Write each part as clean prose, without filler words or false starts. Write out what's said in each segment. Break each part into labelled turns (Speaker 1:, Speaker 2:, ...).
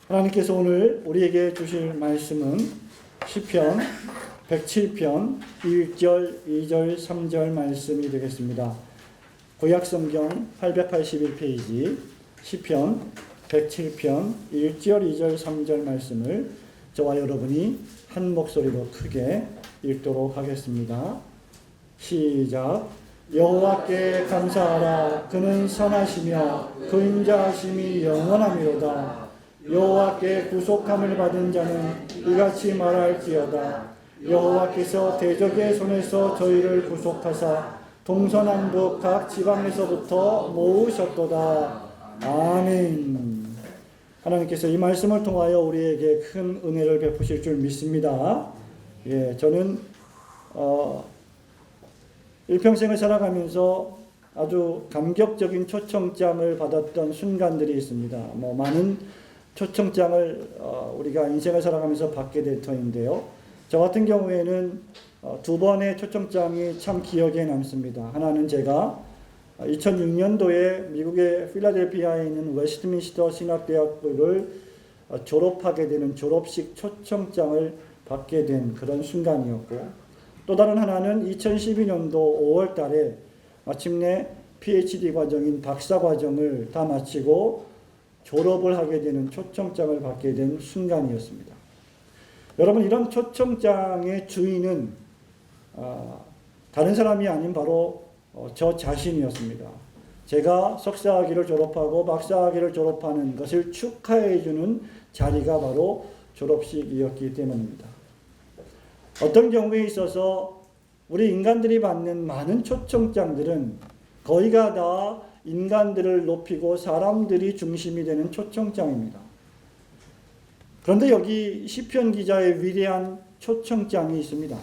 Speaker 1: 하나님께서 오늘 우리에게 주실 말씀은 시편 107편 1절, 2절, 3절 말씀이 되겠습니다. 구약성경 881페이지 시편 107편 1절, 2절, 3절 말씀을 저와 여러분이 한 목소리로 크게 읽도록 하겠습니다. 시작. 여호와께 감사하라. 그는 선하시며 그 인자하심이 영원하미로다. 여호와께 구속함을 받은 자는 이같이 말할지어다. 여호와께서 대적의 손에서 저희를 구속하사 동서남북 각 지방에서부터 모으셨도다. 아멘. 하나님께서 이 말씀을 통하여 우리에게 큰 은혜를 베푸실 줄 믿습니다. 저는 일평생을 살아가면서 아주 감격적인 초청장을 받았던 순간들이 있습니다. 많은 초청장을 우리가 인생을 살아가면서 받게 될 터인데요. 저 같은 경우에는 두 번의 초청장이 참 기억에 남습니다. 하나는 제가 2006년도에 미국의 필라델피아에 있는 웨스트민스터 신학대학교를 졸업하게 되는 졸업식 초청장을 받게 된 그런 순간이었고, 또 다른 하나는 2012년도 5월 달에 마침내 PhD 과정인 박사 과정을 다 마치고 졸업을 하게 되는 초청장을 받게 된 순간이었습니다. 여러분, 이런 초청장의 주인은 다른 사람이 아닌 바로 저 자신이었습니다. 제가 석사학위를 졸업하고 박사학위를 졸업하는 것을 축하해주는 자리가 바로 졸업식이었기 때문입니다. 어떤 경우에 있어서 우리 인간들이 받는 많은 초청장들은 거의가 다 인간들을 높이고 사람들이 중심이 되는 초청장입니다. 그런데 여기 시편 기자의 위대한 초청장이 있습니다.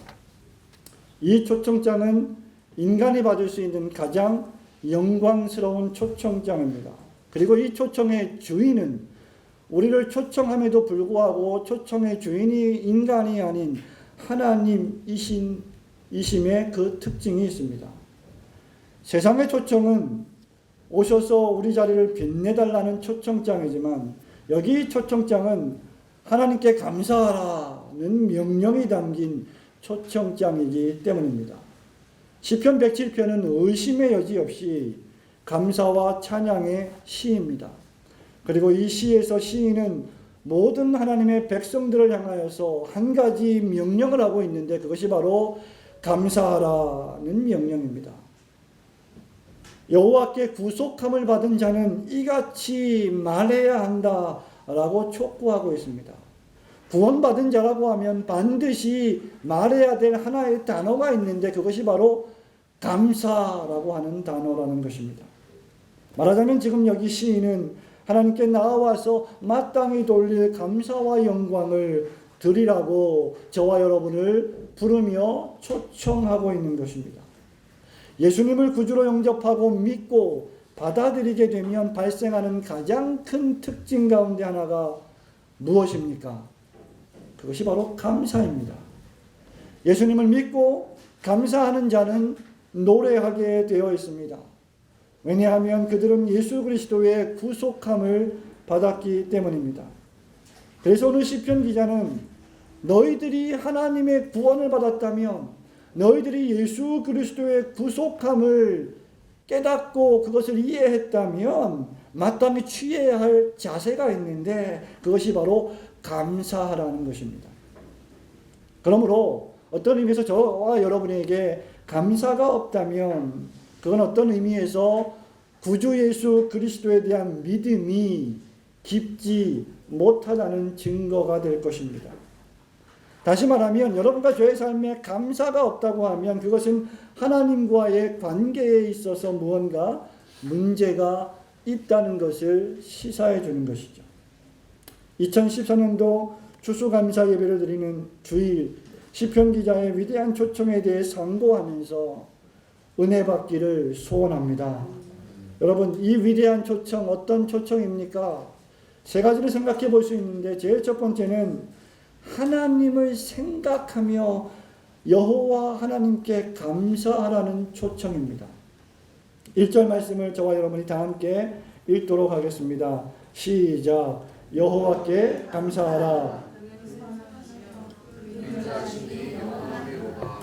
Speaker 1: 이 초청장은 인간이 받을 수 있는 가장 영광스러운 초청장입니다. 그리고 이 초청의 주인은 우리를 초청함에도 불구하고 초청의 주인이 인간이 아닌 하나님이심의 그 특징이 있습니다. 세상의 초청은 오셔서 우리 자리를 빛내달라는 초청장이지만, 여기 초청장은 하나님께 감사하라는 명령이 담긴 초청장이기 때문입니다. 시편 107편은 의심의 여지 없이 감사와 찬양의 시입니다. 그리고 이 시에서 시인은 모든 하나님의 백성들을 향하여서 한 가지 명령을 하고 있는데, 그것이 바로 감사하라는 명령입니다. 여호와께 구속함을 받은 자는 이같이 말해야 한다라고 촉구하고 있습니다. 구원받은 자라고 하면 반드시 말해야 될 하나의 단어가 있는데, 그것이 바로 감사라고 하는 단어라는 것입니다. 말하자면 지금 여기 시인은 하나님께 나와서 마땅히 돌릴 감사와 영광을 드리라고 저와 여러분을 부르며 초청하고 있는 것입니다. 예수님을 구주로 영접하고 믿고 받아들이게 되면 발생하는 가장 큰 특징 가운데 하나가 무엇입니까? 그것이 바로 감사입니다. 예수님을 믿고 감사하는 자는 노래하게 되어 있습니다. 왜냐하면 그들은 예수 그리스도의 구속함을 받았기 때문입니다. 그래서 오늘 시편 기자는 너희들이 하나님의 구원을 받았다면, 너희들이 예수 그리스도의 구속함을 깨닫고 그것을 이해했다면 마땅히 취해야 할 자세가 있는데, 그것이 바로 감사하라는 것입니다. 그러므로 어떤 의미에서 저와 여러분에게 감사가 없다면 그건 어떤 의미에서 구주 예수 그리스도에 대한 믿음이 깊지 못하다는 증거가 될 것입니다. 다시 말하면 여러분과 저의 삶에 감사가 없다고 하면 그것은 하나님과의 관계에 있어서 무언가 문제가 있다는 것을 시사해 주는 것이죠. 2014년도 추수감사 예배를 드리는 주일, 시편 기자의 위대한 초청에 대해 상고하면서 은혜 받기를 소원합니다. 여러분, 이 위대한 초청 어떤 초청입니까? 세 가지를 생각해 볼 수 있는데, 제일 첫 번째는 하나님을 생각하며 여호와 하나님께 감사하라는 초청입니다. 1절 말씀을 저와 여러분이 다 함께 읽도록 하겠습니다. 시작. 여호와께 감사하라.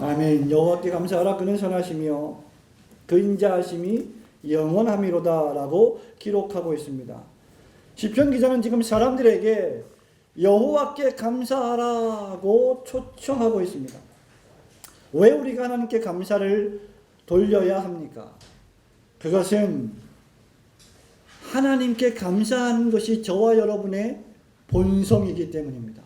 Speaker 1: 아멘. 여호와께 감사하라. 그는 선하시며 그 인자하심이 영원함이로다 라고 기록하고 있습니다. 시편 기자는 지금 사람들에게 여호와께 감사하라고 초청하고 있습니다. 왜 우리가 하나님께 감사를 돌려야 합니까? 그것은 하나님께 감사하는 것이 저와 여러분의 본성이기 때문입니다.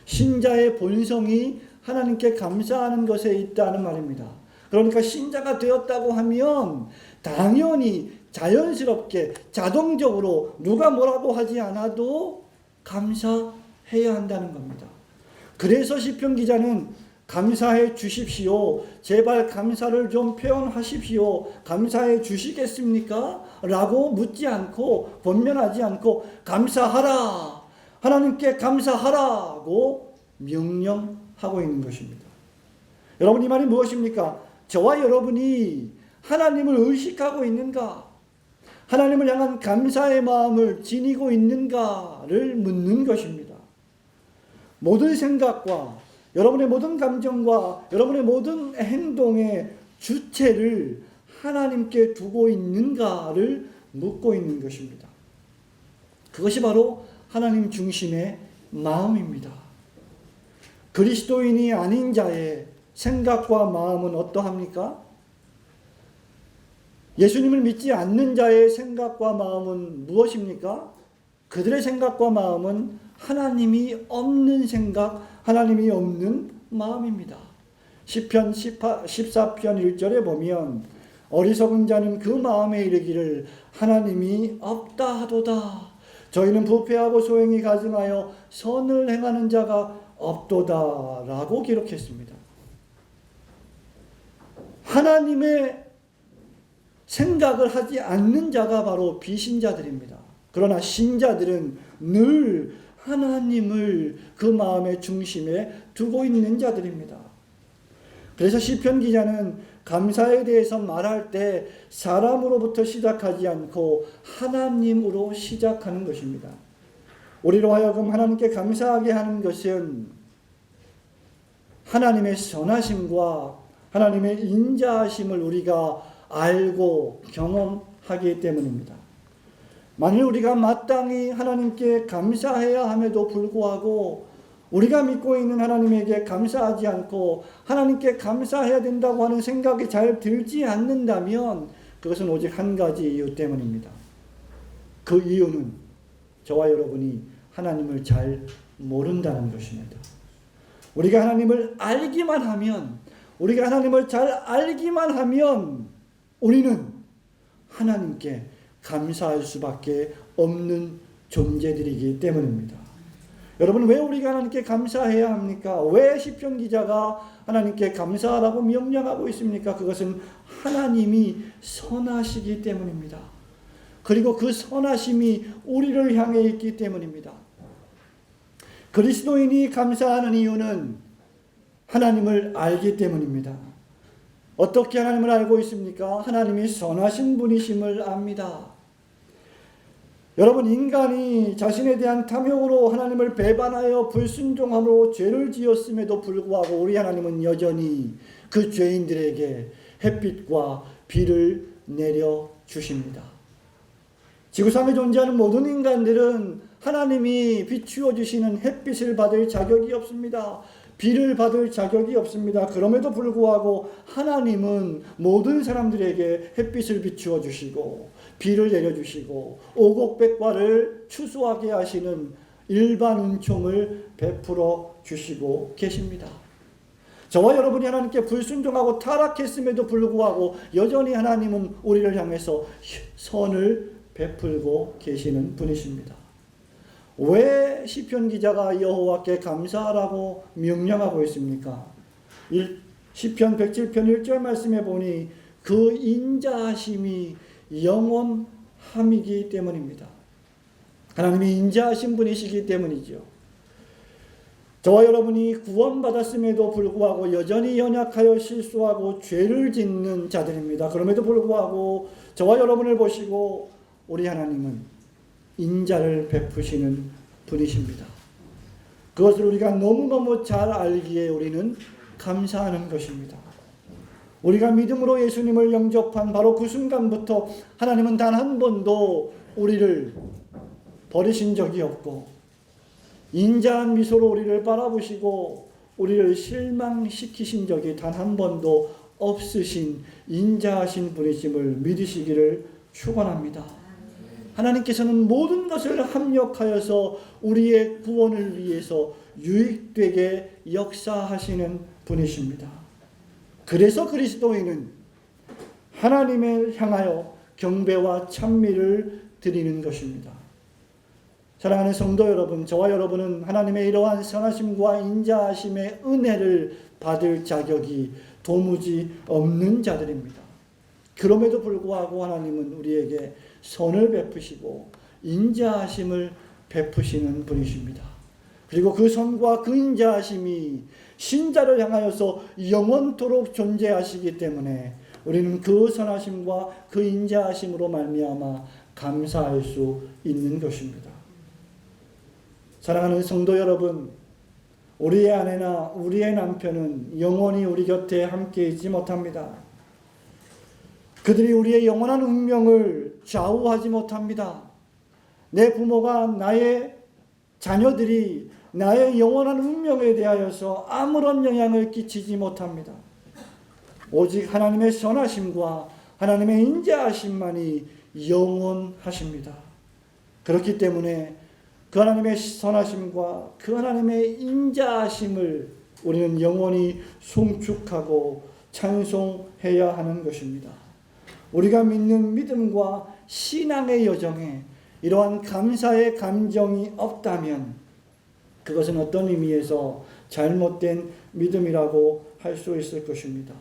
Speaker 1: 신자의 본성이 하나님께 감사하는 것에 있다는 말입니다. 그러니까 신자가 되었다고 하면 당연히 자연스럽게 자동적으로 누가 뭐라고 하지 않아도 감사해야 한다는 겁니다. 그래서 시편 기자는 감사해 주십시오. 제발 감사를 좀 표현하십시오. 감사해 주시겠습니까? 라고 묻지 않고 권면하지 않고 감사하라. 하나님께 감사하라고 명령하고 있는 것입니다. 여러분 이 말이 무엇입니까? 저와 여러분이 하나님을 의식하고 있는가? 하나님을 향한 감사의 마음을 지니고 있는가를 묻는 것입니다. 모든 생각과 여러분의 모든 감정과 여러분의 모든 행동의 주체를 하나님께 두고 있는가를 묻고 있는 것입니다. 그것이 바로 하나님 중심의 마음입니다. 그리스도인이 아닌 자의 생각과 마음은 어떠합니까? 예수님을 믿지 않는 자의 생각과 마음은 무엇입니까? 그들의 생각과 마음은 하나님이 없는 생각, 하나님이 없는 마음입니다. 시편 14편 1절에 보면 어리석은 자는 그 마음에 이르기를 하나님이 없다 하도다. 저희는 부패하고 소행이 가증하여 선을 행하는 자가 없도다 라고 기록했습니다. 하나님의 생각을 하지 않는 자가 바로 비신자들입니다. 그러나 신자들은 늘 하나님을 그 마음의 중심에 두고 있는 자들입니다. 그래서 시편 기자는 감사에 대해서 말할 때 사람으로부터 시작하지 않고 하나님으로 시작하는 것입니다. 우리로 하여금 하나님께 감사하게 하는 것은 하나님의 선하심과 하나님의 인자하심을 우리가 알고 경험하기 때문입니다. 만일 우리가 마땅히 하나님께 감사해야 함에도 불구하고 우리가 믿고 있는 하나님에게 감사하지 않고 하나님께 감사해야 된다고 하는 생각이 잘 들지 않는다면 그것은 오직 한 가지 이유 때문입니다. 그 이유는 저와 여러분이 하나님을 잘 모른다는 것입니다. 우리가 하나님을 알기만 하면, 우리가 하나님을 잘 알기만 하면 우리는 하나님께 감사할 수밖에 없는 존재들이기 때문입니다. 여러분, 왜 우리가 하나님께 감사해야 합니까? 왜 시편 기자가 하나님께 감사하라고 명령하고 있습니까? 그것은 하나님이 선하시기 때문입니다. 그리고 그 선하심이 우리를 향해 있기 때문입니다. 그리스도인이 감사하는 이유는 하나님을 알기 때문입니다. 어떻게 하나님을 알고 있습니까? 하나님이 선하신 분이심을 압니다. 여러분, 인간이 자신에 대한 탐욕으로 하나님을 배반하여 불순종함으로 죄를 지었음에도 불구하고 우리 하나님은 여전히 그 죄인들에게 햇빛과 비를 내려주십니다. 지구상에 존재하는 모든 인간들은 하나님이 비추어 주시는 햇빛을 받을 자격이 없습니다. 비를 받을 자격이 없습니다. 그럼에도 불구하고 하나님은 모든 사람들에게 햇빛을 비추어 주시고 비를 내려주시고 오곡백과를 추수하게 하시는 일반 은총을 베풀어 주시고 계십니다. 저와 여러분이 하나님께 불순종하고 타락했음에도 불구하고 여전히 하나님은 우리를 향해서 선을 베풀고 계시는 분이십니다. 왜 시편 기자가 여호와께 감사하라고 명령하고 있습니까? 시편 107편 1절 말씀에 보니 그 인자하심이 영원함이기 때문입니다. 하나님이 인자하신 분이시기 때문이죠. 저와 여러분이 구원받았음에도 불구하고 여전히 연약하여 실수하고 죄를 짓는 자들입니다. 그럼에도 불구하고 저와 여러분을 보시고 우리 하나님은 인자를 베푸시는 분이십니다. 그것을 우리가 너무너무 잘 알기에 우리는 감사하는 것입니다. 우리가 믿음으로 예수님을 영접한 바로 그 순간부터 하나님은 단 한 번도 우리를 버리신 적이 없고 인자한 미소로 우리를 바라보시고 우리를 실망시키신 적이 단 한 번도 없으신 인자하신 분이심을 믿으시기를 축원합니다. 하나님께서는 모든 것을 합력하여서 우리의 구원을 위해서 유익되게 역사하시는 분이십니다. 그래서 그리스도인은 하나님을 향하여 경배와 찬미를 드리는 것입니다. 사랑하는 성도 여러분, 저와 여러분은 하나님의 이러한 선하심과 인자하심의 은혜를 받을 자격이 도무지 없는 자들입니다. 그럼에도 불구하고 하나님은 우리에게 선을 베푸시고 인자하심을 베푸시는 분이십니다. 그리고 그 선과 그 인자하심이 신자를 향하여서 영원토록 존재하시기 때문에 우리는 그 선하심과 그 인자하심으로 말미암아 감사할 수 있는 것입니다. 사랑하는 성도 여러분, 우리의 아내나 우리의 남편은 영원히 우리 곁에 함께 있지 못합니다. 그들이 우리의 영원한 운명을 좌우하지 못합니다. 내 부모가 나의 자녀들이 나의 영원한 운명에 대하여서 아무런 영향을 끼치지 못합니다. 오직 하나님의 선하심과 하나님의 인자하심만이 영원하십니다. 그렇기 때문에 그 하나님의 선하심과 그 하나님의 인자하심을 우리는 영원히 송축하고 찬송해야 하는 것입니다. 우리가 믿는 믿음과 신앙의 여정에 이러한 감사의 감정이 없다면 그것은 어떤 의미에서 잘못된 믿음이라고 할 수 있을 것입니다.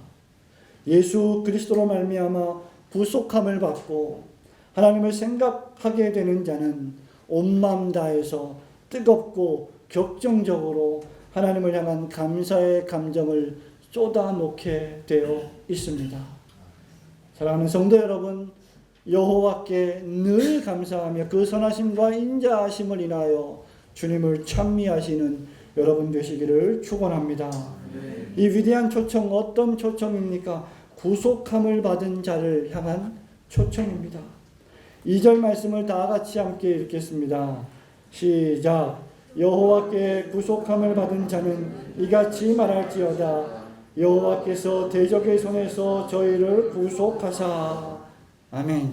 Speaker 1: 예수 그리스도로 말미암아 구속함을 받고 하나님을 생각하게 되는 자는 온 마음 다해서 뜨겁고 격정적으로 하나님을 향한 감사의 감정을 쏟아놓게 되어 있습니다. 사랑하는 성도 여러분, 여호와께 늘 감사하며 그 선하심과 인자하심을 인하여 주님을 찬미하시는 여러분 되시기를 축원합니다. 이 위대한 초청 어떤 초청입니까? 구속함을 받은 자를 향한 초청입니다. 2절 말씀을 다 같이 함께 읽겠습니다. 시작. 여호와께 구속함을 받은 자는 이같이 말할지어다. 여호와께서 대적의 손에서 저희를 구속하사. 아멘.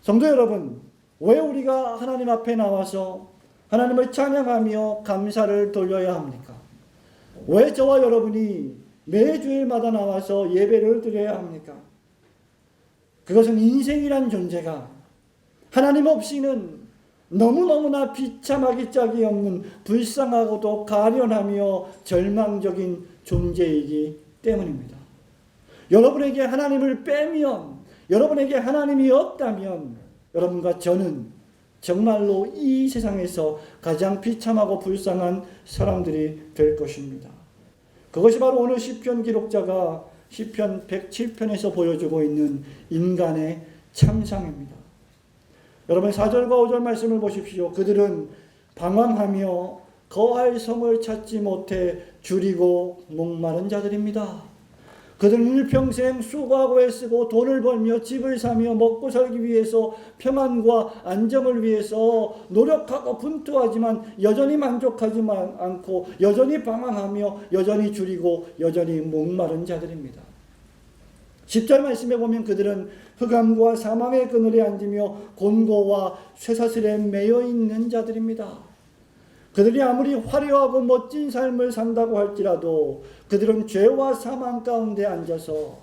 Speaker 1: 성도 여러분, 왜 우리가 하나님 앞에 나와서 하나님을 찬양하며 감사를 돌려야 합니까? 왜 저와 여러분이 매주일마다 나와서 예배를 드려야 합니까? 그것은 인생이란 존재가 하나님 없이는 너무너무나 비참하기 짝이 없는 불쌍하고도 가련하며 절망적인 존재이기 때문입니다. 여러분에게 하나님을 빼면, 여러분에게 하나님이 없다면 여러분과 저는 정말로 이 세상에서 가장 비참하고 불쌍한 사람들이 될 것입니다. 그것이 바로 오늘 시편 기록자가 시편 107편에서 보여주고 있는 인간의 참상입니다. 여러분 4절과 5절 말씀을 보십시오. 그들은 방황하며 거할 성을 찾지 못해 줄이고 목마른 자들입니다. 그들은 일평생 수고하고 애쓰고 돈을 벌며 집을 사며 먹고 살기 위해서 평안과 안정을 위해서 노력하고 분투하지만 여전히 만족하지 않고 여전히 방황하며 여전히 줄이고 여전히 목마른 자들입니다. 10절 말씀에 보면 그들은 흑암과 사망의 그늘에 앉으며 곤고와 쇠사슬에 매여 있는 자들입니다. 그들이 아무리 화려하고 멋진 삶을 산다고 할지라도 그들은 죄와 사망 가운데 앉아서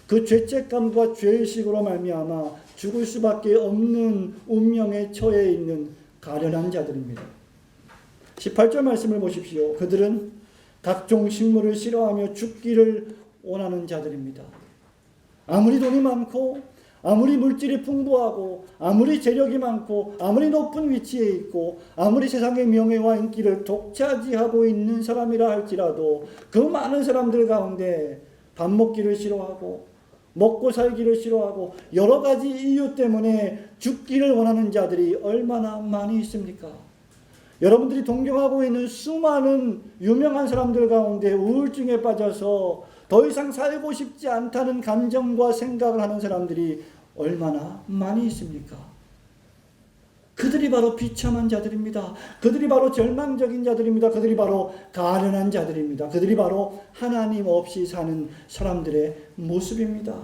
Speaker 1: 그 죄책감과 죄의식으로 말미암아 죽을 수밖에 없는 운명에 처해 있는 가련한 자들입니다. 18절 말씀을 보십시오. 그들은 각종 식물을 싫어하며 죽기를 원하는 자들입니다. 아무리 돈이 많고 아무리 물질이 풍부하고 아무리 재력이 많고 아무리 높은 위치에 있고 아무리 세상의 명예와 인기를 독차지하고 있는 사람이라 할지라도 그 많은 사람들 가운데 밥 먹기를 싫어하고 먹고 살기를 싫어하고 여러 가지 이유 때문에 죽기를 원하는 자들이 얼마나 많이 있습니까? 여러분들이 동경하고 있는 수많은 유명한 사람들 가운데 우울증에 빠져서 더 이상 살고 싶지 않다는 감정과 생각을 하는 사람들이 얼마나 많이 있습니까? 그들이 바로 비참한 자들입니다. 그들이 바로 절망적인 자들입니다. 그들이 바로 가련한 자들입니다. 그들이 바로 하나님 없이 사는 사람들의 모습입니다.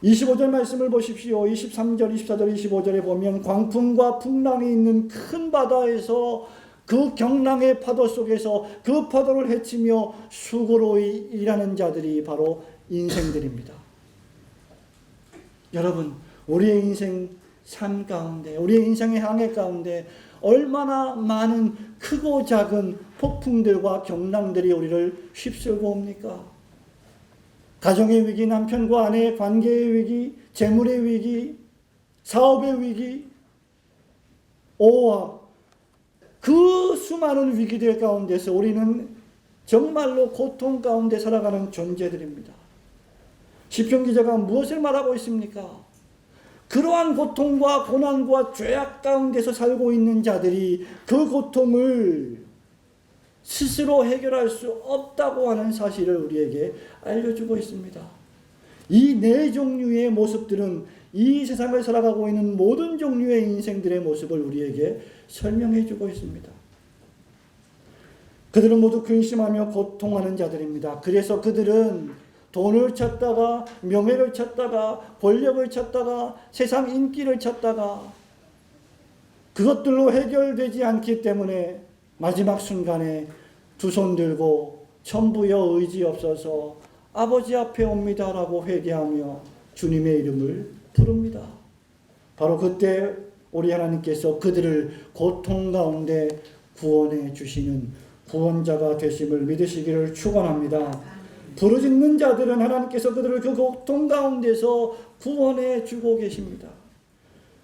Speaker 1: 25절 말씀을 보십시오. 23절, 24절, 25절에 보면 광풍과 풍랑이 있는 큰 바다에서 그 경랑의 파도 속에서 그 파도를 헤치며 수고로이 일하는 자들이 바로 인생들입니다. 여러분, 우리의 인생 삶 가운데, 우리의 인생의 항해 가운데 얼마나 많은 크고 작은 폭풍들과 경랑들이 우리를 휩쓸고 옵니까? 가정의 위기, 남편과 아내의 관계의 위기, 재물의 위기, 사업의 위기, 오화, 그 수많은 위기들 가운데서 우리는 정말로 고통 가운데 살아가는 존재들입니다. 시편 기자가 무엇을 말하고 있습니까? 그러한 고통과 고난과 죄악 가운데서 살고 있는 자들이 그 고통을 스스로 해결할 수 없다고 하는 사실을 우리에게 알려주고 있습니다. 이 네 종류의 모습들은 이 세상을 살아가고 있는 모든 종류의 인생들의 모습을 우리에게 설명해 주고 있습니다. 그들은 모두 근심하며 고통하는 자들입니다. 그래서 그들은 돈을 찾다가, 명예를 찾다가, 권력을 찾다가, 세상 인기를 찾다가 그것들로 해결되지 않기 때문에 마지막 순간에 두 손 들고 천부여 의지 없어서 아버지 앞에 옵니다라고 회개하며 주님의 이름을 부릅니다. 바로 그때 우리 하나님께서 그들을 고통 가운데 구원해 주시는 구원자가 되심을 믿으시기를 축원합니다. 부르짖는 자들은 하나님께서 그들을 그 고통 가운데서 구원해 주고 계십니다.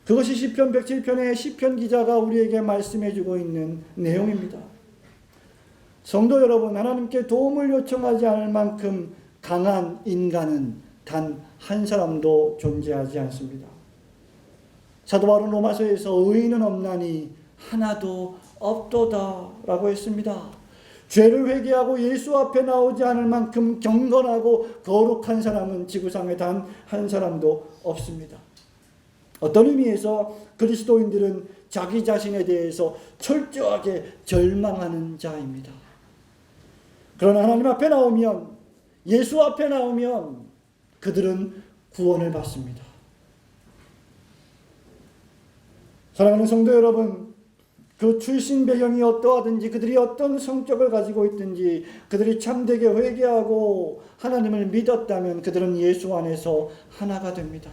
Speaker 1: 그것이 시편 107편의 시편 기자가 우리에게 말씀해 주고 있는 내용입니다. 성도 여러분, 하나님께 도움을 요청하지 않을 만큼 강한 인간은 단 한 사람도 존재하지 않습니다. 사도 바울은 로마서에서 의인은 없나니 하나도 없도다라고 했습니다. 죄를 회개하고 예수 앞에 나오지 않을 만큼 경건하고 거룩한 사람은 지구상에 단 한 사람도 없습니다. 어떤 의미에서 그리스도인들은 자기 자신에 대해서 철저하게 절망하는 자입니다. 그러나 하나님 앞에 나오면, 예수 앞에 나오면 그들은 구원을 받습니다. 사랑하는 성도 여러분, 그 출신 배경이 어떠하든지, 그들이 어떤 성격을 가지고 있든지, 그들이 참되게 회개하고 하나님을 믿었다면 그들은 예수 안에서 하나가 됩니다.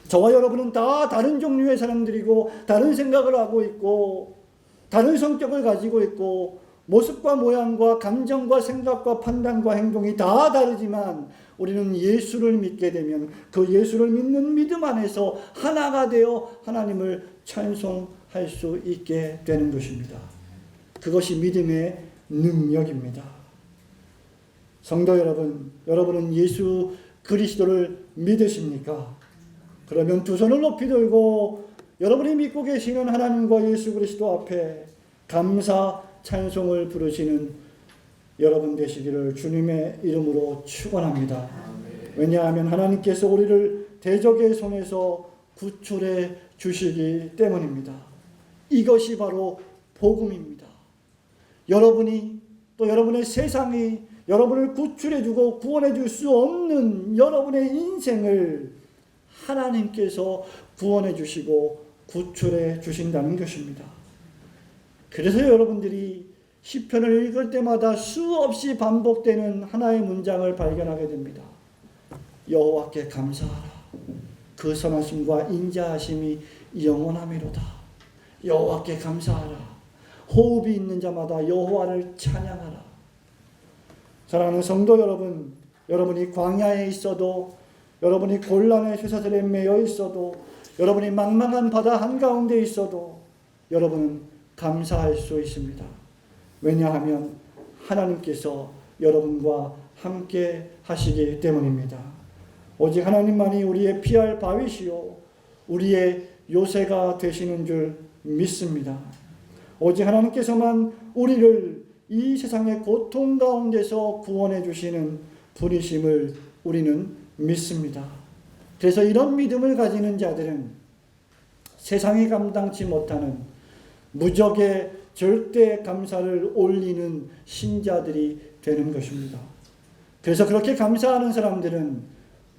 Speaker 1: 저와 여러분은 다 다른 종류의 사람들이고, 다른 생각을 하고 있고, 다른 성격을 가지고 있고, 모습과 모양과 감정과 생각과 판단과 행동이 다 다르지만 우리는 예수를 믿게 되면 그 예수를 믿는 믿음 안에서 하나가 되어 하나님을 찬송할 수 있게 되는 것입니다. 그것이 믿음의 능력입니다. 성도 여러분, 여러분은 예수 그리스도를 믿으십니까? 그러면 두 손을 높이 들고 여러분이 믿고 계시는 하나님과 예수 그리스도 앞에 감사 찬송을 부르시는 여러분 되시기를 주님의 이름으로 축원합니다. 왜냐하면 하나님께서 우리를 대적의 손에서 구출해 주시기 때문입니다. 이것이 바로 복음입니다. 여러분이 또 여러분의 세상이 여러분을 구출해 주고 구원해 줄 수 없는 여러분의 인생을 하나님께서 구원해 주시고 구출해 주신다는 것입니다. 그래서 여러분들이 시편을 읽을 때마다 수없이 반복되는 하나의 문장을 발견하게 됩니다. 여호와께 감사하라. 그 선하심과 인자하심이 영원하미로다. 여호와께 감사하라. 호흡이 있는 자마다 여호와를 찬양하라. 사랑하는 성도 여러분, 여러분이 광야에 있어도, 여러분이 곤란의 쇠사슬에 매여 있어도, 여러분이 망망한 바다 한가운데 있어도 여러분은 감사할 수 있습니다. 왜냐하면 하나님께서 여러분과 함께 하시기 때문입니다. 오직 하나님만이 우리의 피할 바위시요 우리의 요새가 되시는 줄 믿습니다. 오직 하나님께서만 우리를 이 세상의 고통 가운데서 구원해 주시는 분이심을 우리는 믿습니다. 그래서 이런 믿음을 가지는 자들은 세상이 감당치 못하는 무적의 절대 감사를 올리는 신자들이 되는 것입니다. 그래서 그렇게 감사하는 사람들은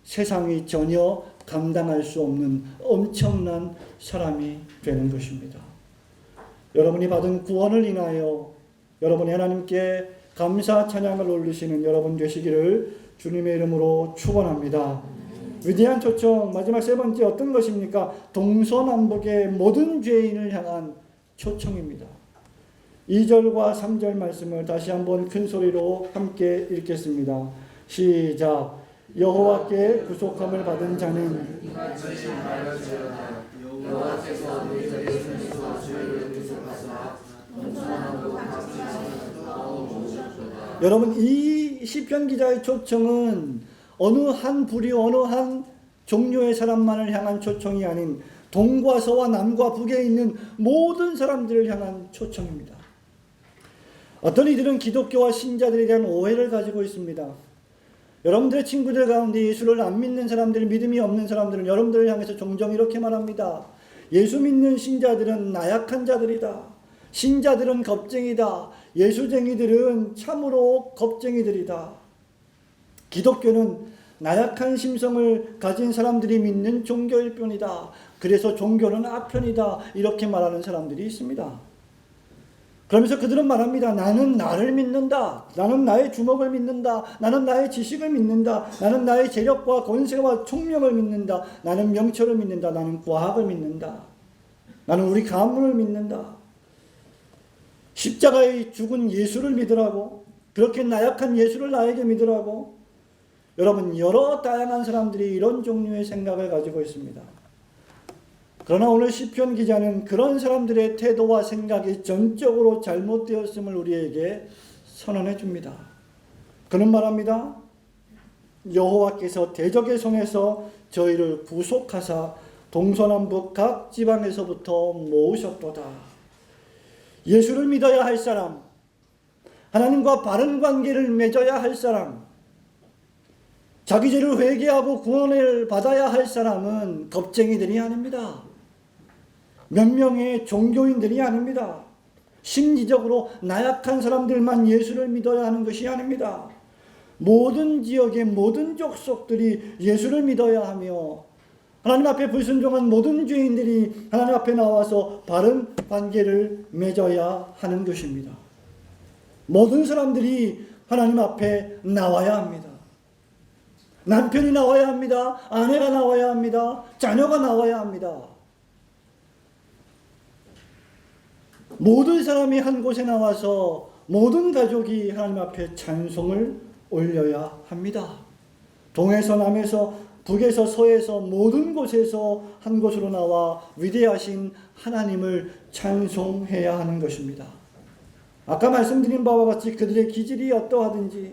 Speaker 1: 세상이 전혀 감당할 수 없는 엄청난 사람이 되는 것입니다. 여러분이 받은 구원을 인하여 여러분이 하나님께 감사 찬양을 올리시는 여러분 되시기를 주님의 이름으로 축원합니다. 위대한 초청 마지막 세 번째 어떤 것입니까? 동서남북의 모든 죄인을 향한 초청입니다. 2절과 3절 말씀을 다시 한번 큰 소리로 함께 읽겠습니다. 시작. 여호와께 구속함을 받은 자는 여호와께서 너희들의 손에서 죄를 구속하사 동서남북 여러분, 이 시편 기자의 초청은 어느 한 부류, 어느 한 종류의 사람만을 향한 초청이 아닌 동과 서와 남과 북에 있는 모든 사람들을 향한 초청입니다. 어떤 이들은 기독교와 신자들에 대한 오해를 가지고 있습니다. 여러분들의 친구들 가운데 예수를 안 믿는 사람들, 믿음이 없는 사람들은 여러분들을 향해서 종종 이렇게 말합니다. 예수 믿는 신자들은 나약한 자들이다. 신자들은 겁쟁이다. 예수쟁이들은 참으로 겁쟁이들이다. 기독교는 나약한 심성을 가진 사람들이 믿는 종교일 뿐이다. 그래서 종교는 아편이다. 이렇게 말하는 사람들이 있습니다. 그러면서 그들은 말합니다. 나는 나를 믿는다. 나는 나의 주먹을 믿는다. 나는 나의 지식을 믿는다. 나는 나의 재력과 권세와 총명을 믿는다. 나는 명철을 믿는다. 나는 과학을 믿는다. 나는 우리 가문을 믿는다. 십자가에 죽은 예수를 믿으라고, 그렇게 나약한 예수를 나에게 믿으라고. 여러분, 여러 다양한 사람들이 이런 종류의 생각을 가지고 있습니다. 그러나 오늘 시편 기자는 그런 사람들의 태도와 생각이 전적으로 잘못되었음을 우리에게 선언해 줍니다. 그는 말합니다. 여호와께서 대적의 손에서 저희를 구속하사 동서남북 각 지방에서부터 모으셨도다. 예수를 믿어야 할 사람, 하나님과 바른 관계를 맺어야 할 사람, 자기 죄를 회개하고 구원을 받아야 할 사람은 겁쟁이들이 아닙니다. 몇 명의 종교인들이 아닙니다. 심리적으로 나약한 사람들만 예수를 믿어야 하는 것이 아닙니다. 모든 지역의 모든 족속들이 예수를 믿어야 하며 하나님 앞에 불순종한 모든 죄인들이 하나님 앞에 나와서 바른 관계를 맺어야 하는 것입니다. 모든 사람들이 하나님 앞에 나와야 합니다. 남편이 나와야 합니다. 아내가 나와야 합니다. 자녀가 나와야 합니다. 모든 사람이 한 곳에 나와서 모든 가족이 하나님 앞에 찬송을 올려야 합니다. 동에서 남에서 북에서 서에서 모든 곳에서 한 곳으로 나와 위대하신 하나님을 찬송해야 하는 것입니다. 아까 말씀드린 바와 같이 그들의 기질이 어떠하든지,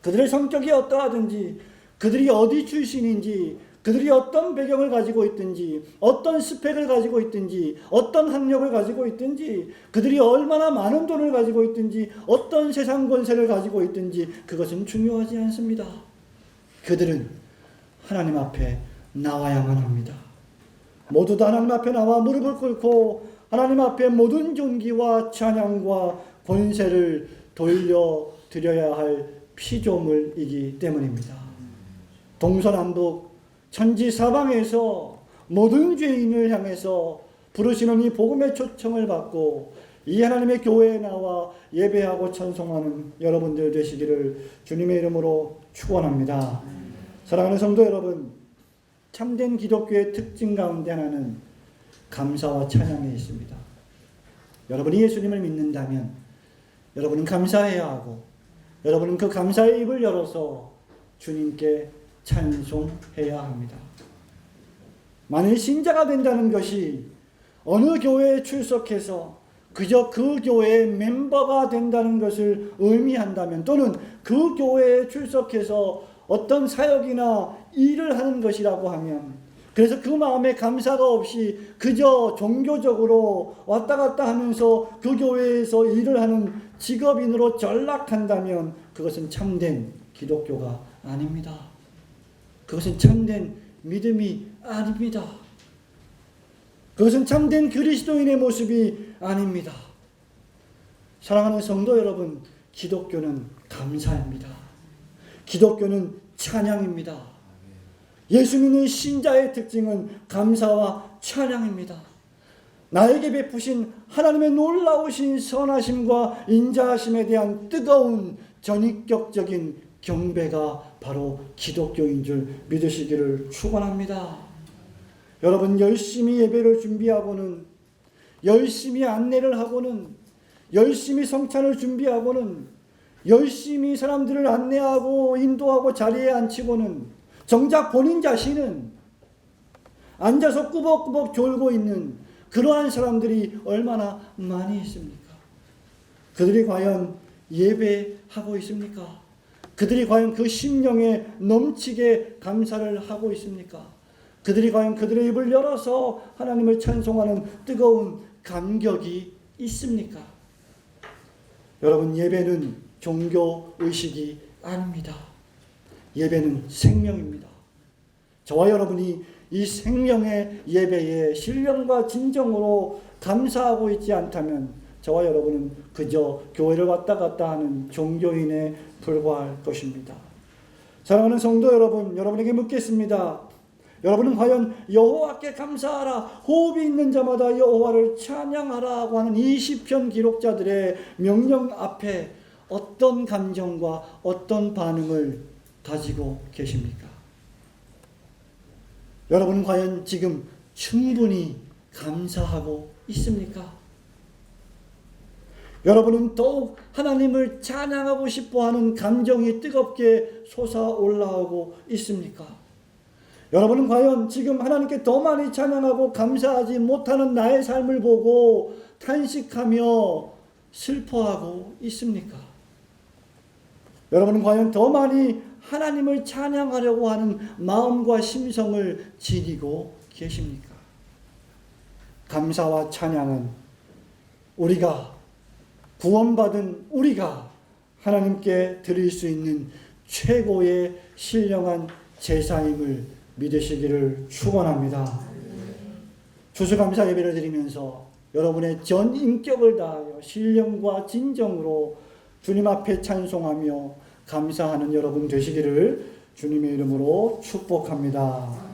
Speaker 1: 그들의 성격이 어떠하든지, 그들이 어디 출신인지, 그들이 어떤 배경을 가지고 있든지, 어떤 스펙을 가지고 있든지, 어떤 학력을 가지고 있든지, 그들이 얼마나 많은 돈을 가지고 있든지, 어떤 세상 권세를 가지고 있든지 그것은 중요하지 않습니다. 그들은 하나님 앞에 나와야만 합니다. 모두 다 하나님 앞에 나와 무릎을 꿇고 하나님 앞에 모든 존귀와 찬양과 권세를 돌려드려야 할 피조물이기 때문입니다. 동서남북 천지사방에서 모든 죄인을 향해서 부르시는 이 복음의 초청을 받고 이 하나님의 교회에 나와 예배하고 찬송하는 여러분들 되시기를 주님의 이름으로 축원합니다. 사랑하는 성도 여러분, 참된 기독교의 특징 가운데 하나는 감사와 찬양에 있습니다. 여러분이 예수님을 믿는다면 여러분은 감사해야 하고 여러분은 그 감사의 입을 열어서 주님께 찬송해야 합니다. 만일 신자가 된다는 것이 어느 교회에 출석해서 그저 그 교회의 멤버가 된다는 것을 의미한다면, 또는 그 교회에 출석해서 어떤 사역이나 일을 하는 것이라고 하면 그래서 그 마음에 감사가 없이 그저 종교적으로 왔다 갔다 하면서 그 교회에서 일을 하는 직업인으로 전락한다면 그것은 참된 기독교가 아닙니다. 그것은 참된 믿음이 아닙니다. 그것은 참된 그리스도인의 모습이 아닙니다. 사랑하는 성도 여러분, 기독교는 감사입니다. 기독교는 찬양입니다. 예수 믿는 신자의 특징은 감사와 찬양입니다. 나에게 베푸신 하나님의 놀라우신 선하심과 인자하심에 대한 뜨거운 전인격적인 경배가 바로 기독교인 줄 믿으시기를 축원합니다. 여러분, 열심히 예배를 준비하고는, 열심히 안내를 하고는, 열심히 성찬을 준비하고는, 열심히 사람들을 안내하고 인도하고 자리에 앉히고는 정작 본인 자신은 앉아서 꾸벅꾸벅 졸고 있는 그러한 사람들이 얼마나 많이 있습니까? 그들이 과연 예배하고 있습니까? 그들이 과연 그 심령에 넘치게 감사를 하고 있습니까? 그들이 과연 그들의 입을 열어서 하나님을 찬송하는 뜨거운 감격이 있습니까? 여러분, 예배는 종교의식이 아닙니다. 예배는 생명입니다. 저와 여러분이 이 생명의 예배에 신령과 진정으로 감사하고 있지 않다면 저와 여러분은 그저 교회를 왔다 갔다 하는 종교인에 불과할 것입니다. 사랑하는 성도 여러분, 여러분에게 묻겠습니다. 여러분은 과연 여호와께 감사하라, 호흡이 있는 자마다 여호와를 찬양하라고 하는 이 시편 기록자들의 명령 앞에 어떤 감정과 어떤 반응을 가지고 계십니까? 여러분은 과연 지금 충분히 감사하고 있습니까? 여러분은 더욱 하나님을 찬양하고 싶어하는 감정이 뜨겁게 솟아올라오고 있습니까? 여러분은 과연 지금 하나님께 더 많이 찬양하고 감사하지 못하는 나의 삶을 보고 탄식하며 슬퍼하고 있습니까? 여러분은 과연 더 많이 하나님을 찬양하려고 하는 마음과 심성을 지니고 계십니까? 감사와 찬양은 우리가 구원받은 우리가 하나님께 드릴 수 있는 최고의 신령한 제사임을 믿으시기를 축원합니다. 추수감사 예배를 드리면서 여러분의 전 인격을 다하여 신령과 진정으로 주님 앞에 찬송하며 감사하는 여러분 되시기를 주님의 이름으로 축복합니다.